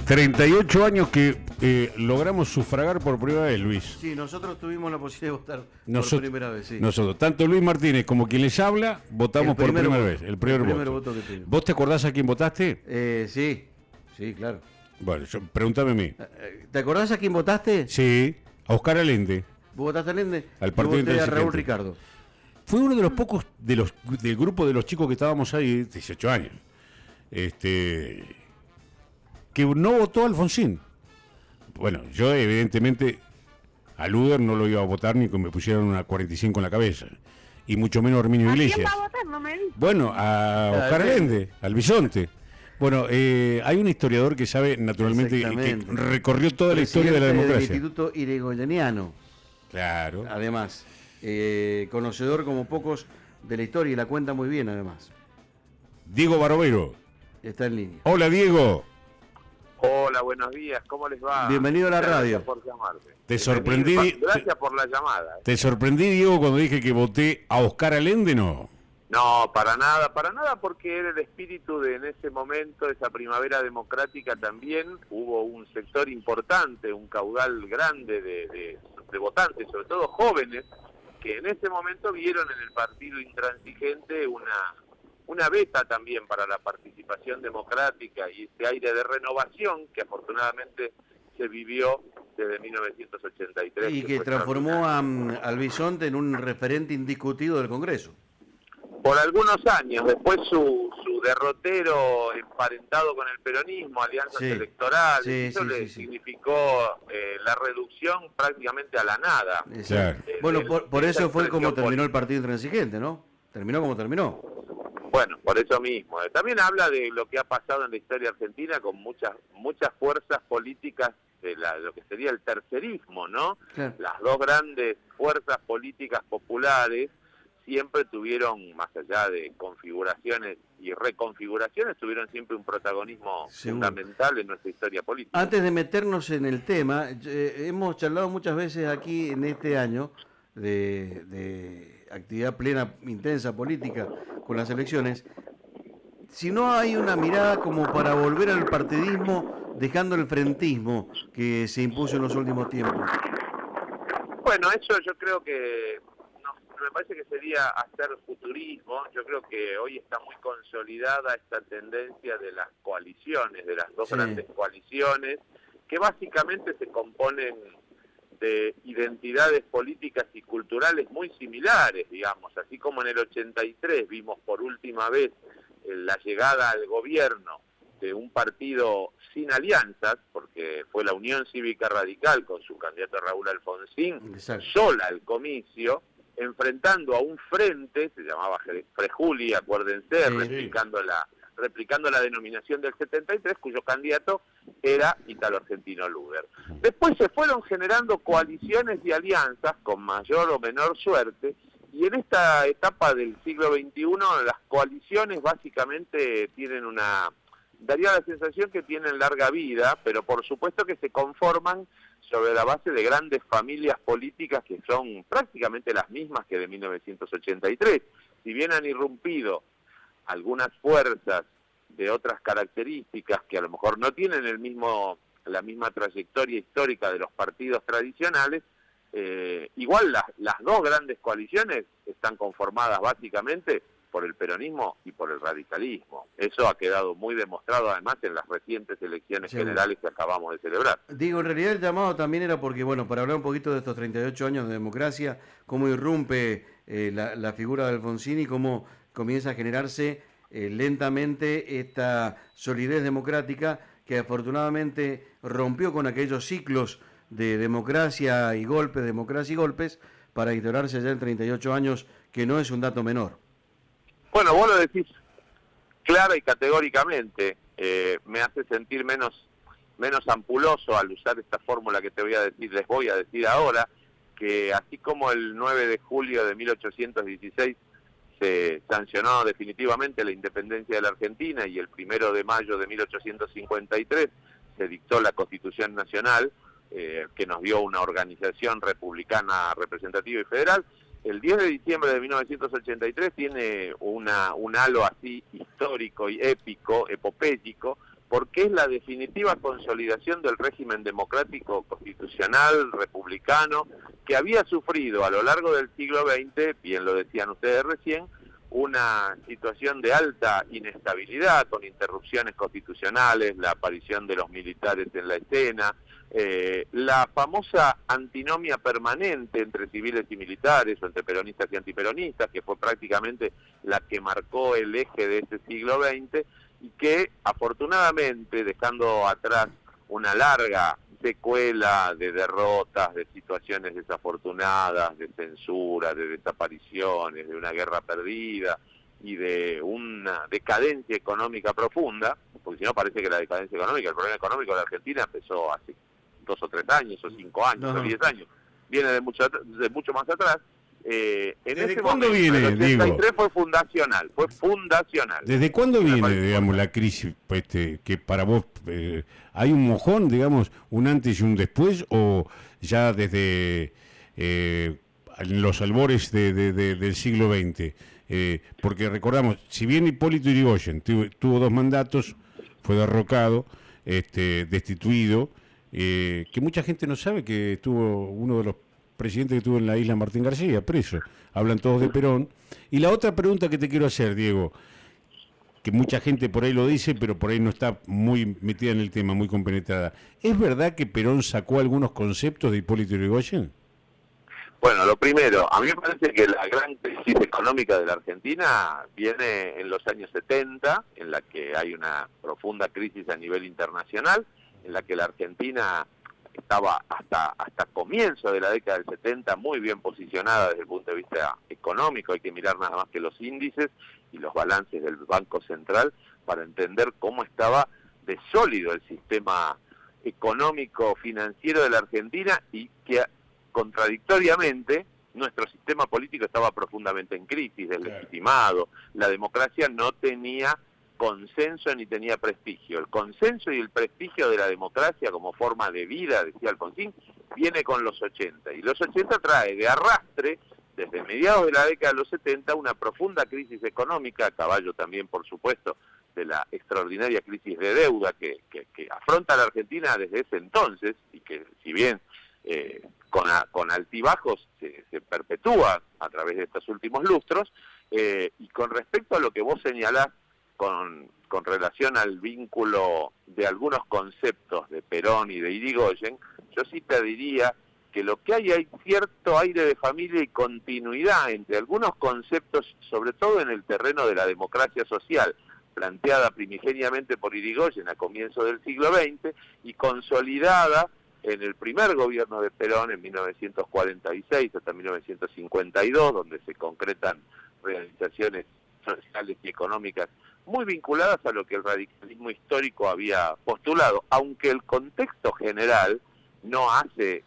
38 años que logramos sufragar por primera vez, Luis. Sí, nosotros tuvimos la posibilidad de votar por primera vez, sí. Nosotros, tanto Luis Martínez como quien les habla, votamos por primera vez. El primer voto que tuvimos. ¿Vos te acordás a quién votaste? Sí, claro. Bueno, pregúntame a mí. ¿Te acordás a quién votaste? Sí, a Oscar Allende. ¿Vos votaste a Allende? Al partido Yo voté a Raúl Ricardo. Fue uno de los pocos del grupo de los chicos que estábamos ahí, 18 años, que no votó a Alfonsín. Bueno, yo evidentemente a Luder no lo iba a votar ni que me pusieran una 45 en la cabeza, y mucho menos a Herminio Iglesias. ¿A quién va a votar? No me dice. Bueno, a Oscar Allende, al bisonte. Bueno, hay un historiador que sabe naturalmente que recorrió toda la historia de la democracia. Del Instituto Irigoyeniano. Claro. Además, conocedor como pocos de la historia y la cuenta muy bien, además. Diego Barovero. Está en línea. Hola, Diego. Hola, buenos días, ¿cómo les va? Bienvenido a la radio. Gracias por llamarme. Te sorprendí. Gracias por la llamada. ¿Te sorprendí, Diego, cuando dije que voté a Oscar Allende, no? No, para nada, porque era el espíritu de en ese momento, esa primavera democrática también, hubo un sector importante, un caudal grande de votantes, sobre todo jóvenes, que en ese momento vieron en el partido intransigente una beta también para la participación democrática y ese aire de renovación que afortunadamente se vivió desde 1983. Y que transformó al Bisonte en un referente indiscutido del Congreso. Por algunos años, después su derrotero emparentado con el peronismo, alianzas electorales, eso le significó la reducción prácticamente a la nada. Bueno, por eso fue como terminó el partido intransigente, ¿no? Terminó como terminó. Bueno, por eso mismo. También habla de lo que ha pasado en la historia argentina con muchas fuerzas políticas de lo que sería el tercerismo, ¿no? Claro. Las dos grandes fuerzas políticas populares siempre tuvieron, más allá de configuraciones y reconfiguraciones, tuvieron siempre un protagonismo fundamental en nuestra historia política. Antes de meternos en el tema, hemos charlado muchas veces aquí en este año de actividad plena, intensa política con las elecciones, si no hay una mirada como para volver al partidismo, dejando el frentismo que se impuso en los últimos tiempos. Bueno, eso yo creo que me parece que sería hacer futurismo. Yo creo que hoy está muy consolidada esta tendencia de las coaliciones, de las dos grandes coaliciones, que básicamente se componen de identidades políticas y culturales muy similares, digamos, así como en el 83 vimos por última vez la llegada al gobierno de un partido sin alianzas, porque fue la Unión Cívica Radical con su candidato Raúl Alfonsín, sola al comicio, enfrentando a un frente, se llamaba Frejuli, acuérdense, replicando la denominación del 73, cuyo candidato era Italo Argentino Luder. Después se fueron generando coaliciones y alianzas con mayor o menor suerte, y en esta etapa del siglo XXI las coaliciones básicamente tienen daría la sensación que tienen larga vida, pero por supuesto que se conforman sobre la base de grandes familias políticas que son prácticamente las mismas que de 1983. Si bien han irrumpido algunas fuerzas de otras características que a lo mejor no tienen la misma trayectoria histórica de los partidos tradicionales, igual las dos grandes coaliciones están conformadas básicamente por el peronismo y por el radicalismo. Eso ha quedado muy demostrado además en las recientes elecciones generales que acabamos de celebrar. Digo, en realidad el llamado también era porque, bueno, para hablar un poquito de estos 38 años de democracia, cómo irrumpe la figura de Alfonsín y cómo comienza a generarse lentamente esta solidez democrática que afortunadamente rompió con aquellos ciclos de democracia y golpes, para instaurarse ya en 38 años, que no es un dato menor. Bueno, vos lo decís clara y categóricamente. Me hace sentir menos ampuloso al usar esta fórmula que les voy a decir ahora, que así como el 9 de julio de 1816 se sancionó definitivamente la independencia de la Argentina y el 1 de mayo de 1853 se dictó la Constitución Nacional, que nos dio una organización republicana representativa y federal, el 10 de diciembre de 1983 tiene un halo así histórico y épico, epopéyico, porque es la definitiva consolidación del régimen democrático constitucional republicano que había sufrido a lo largo del siglo XX, bien lo decían ustedes recién, una situación de alta inestabilidad con interrupciones constitucionales, la aparición de los militares en la escena, la famosa antinomia permanente entre civiles y militares o entre peronistas y antiperonistas, que fue prácticamente la que marcó el eje de este siglo XX y que afortunadamente, dejando atrás una larga secuela de derrotas, de situaciones desafortunadas, de censura, de desapariciones, de una guerra perdida y de una decadencia económica profunda, porque si no parece que la decadencia económica, el problema económico de la Argentina empezó hace 2 o 3 años, o 5 años, o 10 años, viene de mucho más atrás. En ¿Desde ese cuándo momento, viene, el 83 Diego? fue fundacional. ¿Desde cuándo viene, digamos, la crisis, que para vos hay un mojón, digamos, un antes y un después, o ya desde los albores del siglo XX? Porque recordamos, si bien Hipólito Yrigoyen tuvo 2 mandatos, fue derrocado, destituido, que mucha gente no sabe que estuvo uno de los presidente que tuvo en la isla, Martín García, preso. Hablan todos de Perón. Y la otra pregunta que te quiero hacer, Diego, que mucha gente por ahí lo dice, pero por ahí no está muy metida en el tema, muy compenetrada. ¿Es verdad que Perón sacó algunos conceptos de Hipólito Yrigoyen? Bueno, lo primero, a mí me parece que la gran crisis económica de la Argentina viene en los años 70, en la que hay una profunda crisis a nivel internacional, en la que la Argentina estaba hasta comienzo de la década del 70 muy bien posicionada desde el punto de vista económico. Hay que mirar nada más que los índices y los balances del Banco Central para entender cómo estaba de sólido el sistema económico financiero de la Argentina y que contradictoriamente nuestro sistema político estaba profundamente en crisis, deslegitimado. La democracia no tenía consenso ni tenía prestigio. El consenso y el prestigio de la democracia como forma de vida, decía Alfonsín, viene con los 80. Y los 80 trae de arrastre, desde mediados de la década de los 70, una profunda crisis económica, a caballo también, por supuesto, de la extraordinaria crisis de deuda que afronta la Argentina desde ese entonces, y que si bien con altibajos se perpetúa a través de estos últimos lustros, y con respecto a lo que vos señalás, con relación al vínculo de algunos conceptos de Perón y de Irigoyen, yo sí te diría que lo que hay cierto aire de familia y continuidad entre algunos conceptos, sobre todo en el terreno de la democracia social, planteada primigeniamente por Irigoyen a comienzos del siglo XX y consolidada en el primer gobierno de Perón en 1946 hasta 1952, donde se concretan realizaciones sociales y económicas muy vinculadas a lo que el radicalismo histórico había postulado, aunque el contexto general no hace,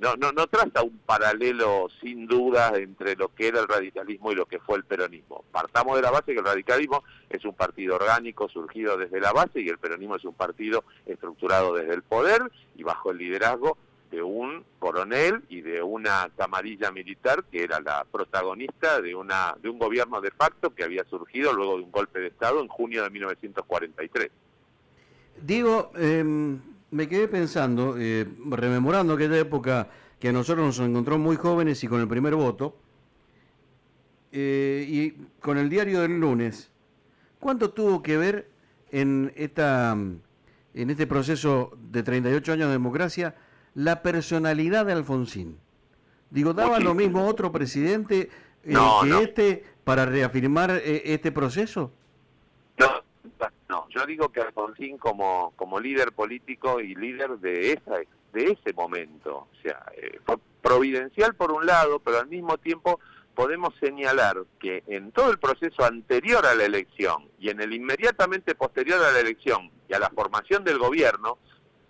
no traza un paralelo sin duda entre lo que era el radicalismo y lo que fue el peronismo. Partamos de la base que el radicalismo es un partido orgánico surgido desde la base y el peronismo es un partido estructurado desde el poder y bajo el liderazgo de un coronel y de una camarilla militar que era la protagonista de un gobierno de facto que había surgido luego de un golpe de Estado en junio de 1943. Diego, me quedé pensando, rememorando aquella época que a nosotros nos encontró muy jóvenes y con el primer voto, y con el diario del lunes, ¿cuánto tuvo que ver en este proceso de 38 años de democracia la personalidad de Alfonsín? Digo, ¿daba lo mismo otro presidente no. para reafirmar este proceso? No, yo digo que Alfonsín como líder político y líder de ese momento, o sea, fue providencial por un lado, pero al mismo tiempo podemos señalar que en todo el proceso anterior a la elección y en el inmediatamente posterior a la elección y a la formación del gobierno,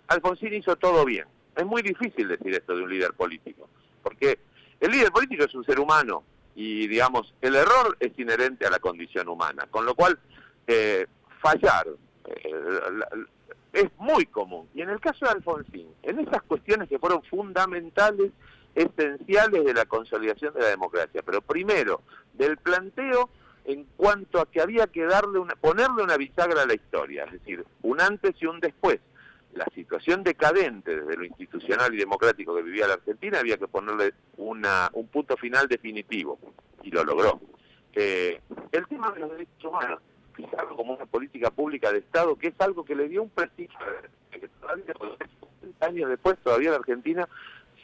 Alfonsín hizo todo bien. Es muy difícil decir esto de un líder político, porque el líder político es un ser humano y, digamos, el error es inherente a la condición humana, con lo cual fallar es muy común. Y en el caso de Alfonsín, en esas cuestiones que fueron fundamentales, esenciales de la consolidación de la democracia, pero primero, del planteo en cuanto a que había que ponerle una bisagra a la historia, es decir, un antes y un después. La situación decadente desde lo institucional y democrático que vivía la Argentina había que ponerle un punto final definitivo, y lo logró. El tema de los derechos humanos, fijarlo como una política pública de Estado, que es algo que le dio un prestigio, que todavía, 30 años después, todavía la Argentina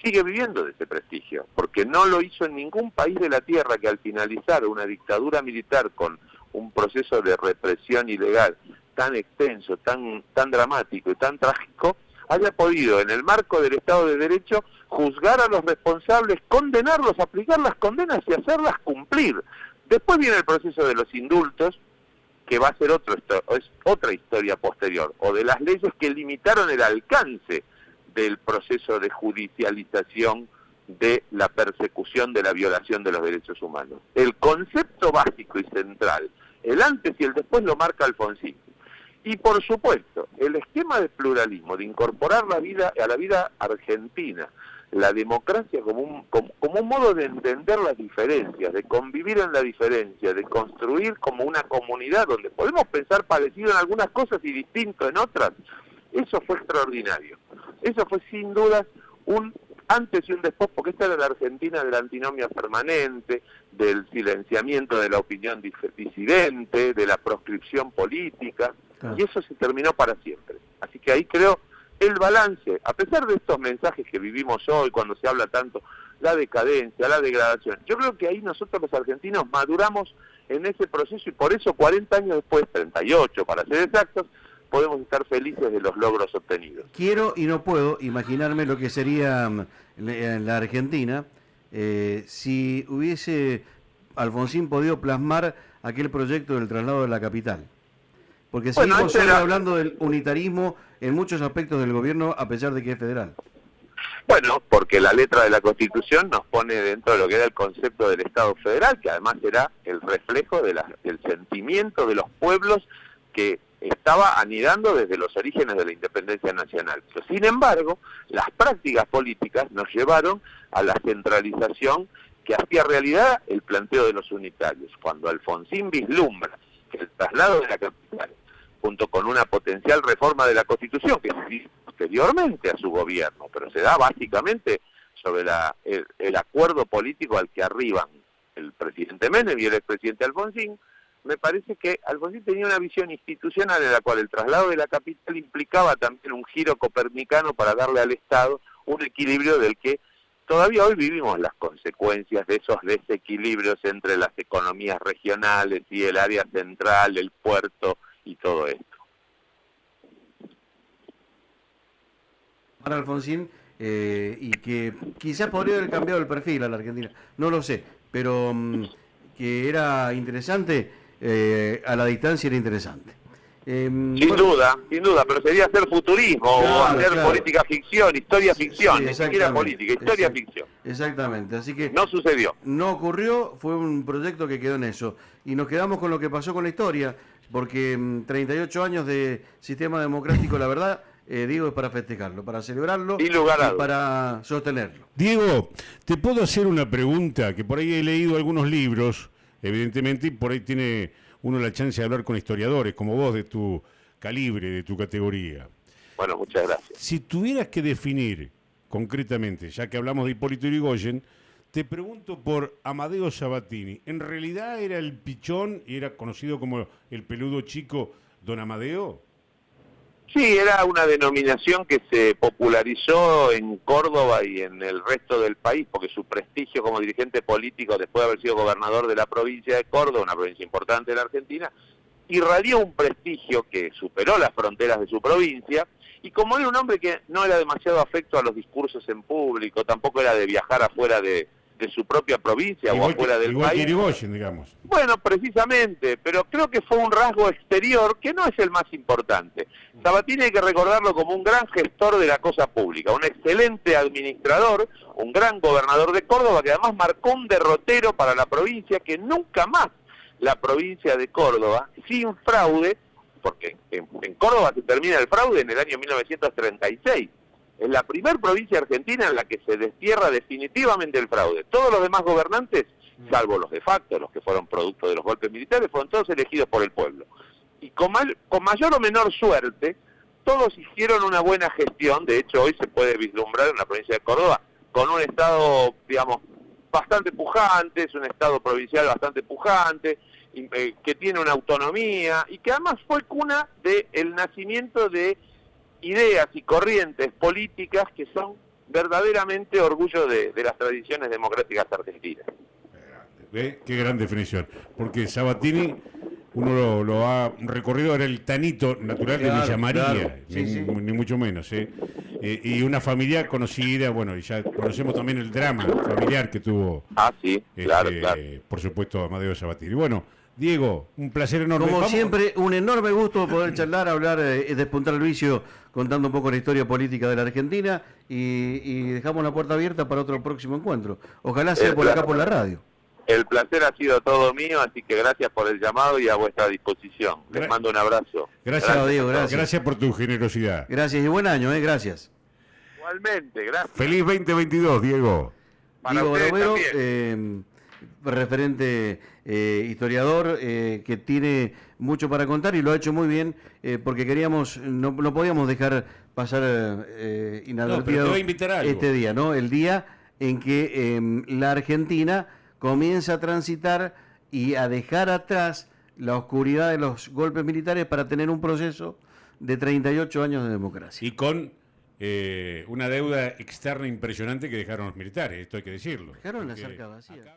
sigue viviendo de ese prestigio, porque no lo hizo en ningún país de la Tierra que al finalizar una dictadura militar con un proceso de represión ilegal tan extenso, tan dramático y tan trágico, haya podido, en el marco del Estado de Derecho, juzgar a los responsables, condenarlos, aplicar las condenas y hacerlas cumplir. Después viene el proceso de los indultos, que va a ser otra historia posterior, o de las leyes que limitaron el alcance del proceso de judicialización de la persecución de la violación de los derechos humanos. El concepto básico y central, el antes y el después, lo marca Alfonsín. Y por supuesto, el esquema de pluralismo, de incorporar a la vida argentina, la democracia como un modo de entender las diferencias, de convivir en la diferencia, de construir como una comunidad donde podemos pensar parecido en algunas cosas y distinto en otras, eso fue extraordinario. Eso fue sin duda un antes y un después, porque esta era la Argentina de la antinomia permanente, del silenciamiento de la opinión disidente, de la proscripción política, y eso se terminó para siempre. Así que ahí creo el balance, a pesar de estos mensajes que vivimos hoy, cuando se habla tanto, la decadencia, la degradación, yo creo que ahí nosotros los argentinos maduramos en ese proceso y por eso 40 años después, 38 para ser exactos, podemos estar felices de los logros obtenidos. Quiero y no puedo imaginarme lo que sería la Argentina si hubiese Alfonsín podido plasmar aquel proyecto del traslado de la capital. Porque seguimos hablando del unitarismo en muchos aspectos del gobierno, a pesar de que es federal. Bueno, porque la letra de la Constitución nos pone dentro de lo que era el concepto del Estado federal, que además era el reflejo del sentimiento de los pueblos que estaba anidando desde los orígenes de la independencia nacional. Pero, sin embargo, las prácticas políticas nos llevaron a la centralización que hacía realidad el planteo de los unitarios. Cuando Alfonsín vislumbra que el traslado de la capital, junto con una potencial reforma de la Constitución, que se hizo posteriormente a su gobierno, pero se da básicamente sobre el acuerdo político al que arriban el presidente Menem y el expresidente Alfonsín, me parece que Alfonsín tenía una visión institucional en la cual el traslado de la capital implicaba también un giro copernicano para darle al Estado un equilibrio del que todavía hoy vivimos las consecuencias de esos desequilibrios entre las economías regionales y el área central, el puerto y todo esto. Para Alfonsín, y que quizás podría haber cambiado el perfil a la Argentina, no lo sé, pero que era interesante, a la distancia era interesante. Sin duda, pero sería hacer futurismo, o hacer política ficción, historia ficción, ni siquiera política, historia ficción. Exactamente, así que no sucedió. No ocurrió, fue un proyecto que quedó en eso. Y nos quedamos con lo que pasó con la historia, porque 38 años de sistema democrático, la verdad, Diego, es para festejarlo, para celebrarlo y para sostenerlo. Diego, ¿te puedo hacer una pregunta? Que por ahí he leído algunos libros, evidentemente, y por ahí tiene uno la chance de hablar con historiadores como vos, de tu calibre, de tu categoría. Bueno, muchas gracias. Si tuvieras que definir concretamente, ya que hablamos de Hipólito Yrigoyen, te pregunto por Amadeo Sabatini. ¿En realidad era el pichón y era conocido como el peludo chico Don Amadeo? Sí, era una denominación que se popularizó en Córdoba y en el resto del país, porque su prestigio como dirigente político, después de haber sido gobernador de la provincia de Córdoba, una provincia importante de la Argentina, irradió un prestigio que superó las fronteras de su provincia, y como era un hombre que no era demasiado afecto a los discursos en público, tampoco era de viajar afuera de su propia provincia o afuera del igual país. Que Yrigoyen, digamos. Bueno, precisamente, pero creo que fue un rasgo exterior que no es el más importante. Sabatini hay que recordarlo como un gran gestor de la cosa pública, un excelente administrador, un gran gobernador de Córdoba, que además marcó un derrotero para la provincia, que nunca más la provincia de Córdoba, sin fraude, porque en Córdoba se termina el fraude en el año 1936, es la primer provincia argentina en la que se destierra definitivamente el fraude. Todos los demás gobernantes salvo los de facto, los que fueron producto de los golpes militares, fueron todos elegidos por el pueblo. Y con mayor o menor suerte, todos hicieron una buena gestión. De hecho, hoy se puede vislumbrar en la provincia de Córdoba con un Estado, digamos, bastante pujante, es un Estado provincial bastante pujante, que tiene una autonomía y que además fue cuna del nacimiento de ideas y corrientes políticas que son verdaderamente orgullo de las tradiciones democráticas argentinas. Qué gran definición, porque Sabatini uno lo ha recorrido, era el tanito natural de Villa María, claro. Ni mucho menos, y una familia conocida, bueno, y ya conocemos también el drama familiar que tuvo, sí, claro. por supuesto, Amadeo Sabatini. Bueno, Diego, un placer enorme. Como siempre, un enorme gusto poder charlar, hablar, despuntar el vicio, contando un poco la historia política de la Argentina, y dejamos la puerta abierta para otro próximo encuentro. Ojalá sea por acá por la radio. El placer ha sido todo mío, así que gracias por el llamado y a vuestra disposición. Les mando un abrazo. Gracias, Diego, gracias. Gracias por tu generosidad. Gracias y buen año, gracias. Igualmente, gracias. Feliz 2022, Diego. Diego Barovero, referente historiador, que tiene mucho para contar y lo ha hecho muy bien, porque queríamos, no podíamos dejar pasar inadvertido este día, ¿no? El día en que la Argentina comienza a transitar y a dejar atrás la oscuridad de los golpes militares para tener un proceso de 38 años de democracia. Y con una deuda externa impresionante que dejaron los militares, esto hay que decirlo. Dejaron la cerca vacía.